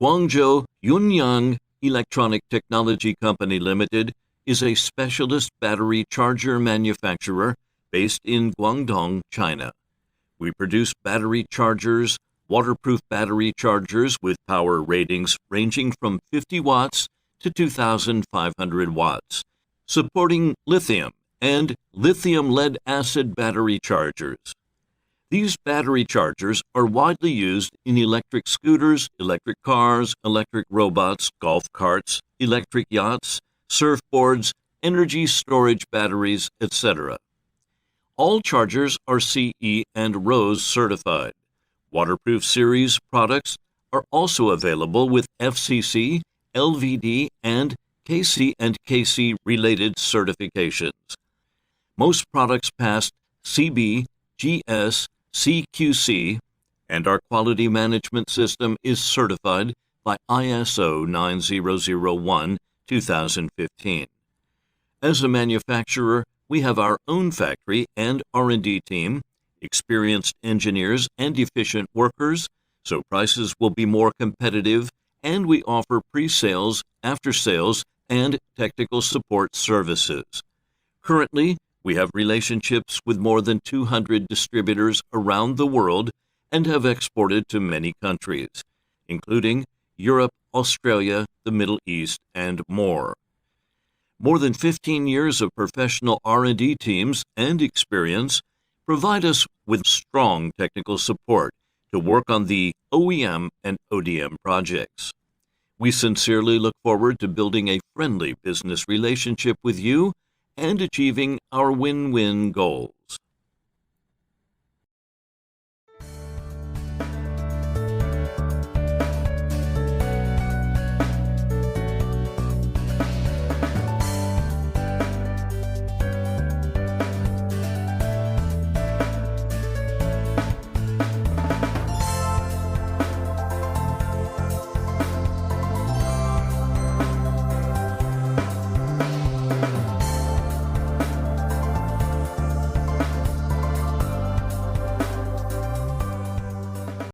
Guangzhou Yunyang Electronic Technology Company Limited is a specialist battery charger manufacturer based in Guangdong, China. We produce battery chargers, waterproof battery chargers with power ratings ranging from 50 watts to 2,500 watts, supporting lithium and lithium lead-acid battery chargers. These battery chargers are widely used in electric scooters, electric cars, electric robots, golf carts, electric yachts, surfboards, energy storage batteries, etc. All chargers are CE and RoHS certified. Waterproof series products are also available with FCC, LVD, and KC and KC related certifications. Most products passed CB, GS, CQC, and our quality management system is certified by ISO 9001-2015. As a manufacturer, we have our own factory and R&D team, experienced engineers and efficient workers, so prices will be more competitive, and we offer pre-sales, after-sales, and technical support services. Currently, we have relationships with more than 200 distributors around the world and have exported to many countries, including Europe, Australia, the Middle East, and more. More than 15 years of professional R&D teams and experience provide us with strong technical support to work on the OEM and ODM projects. We sincerely look forward to building a friendly business relationship with you and achieving our win-win goals.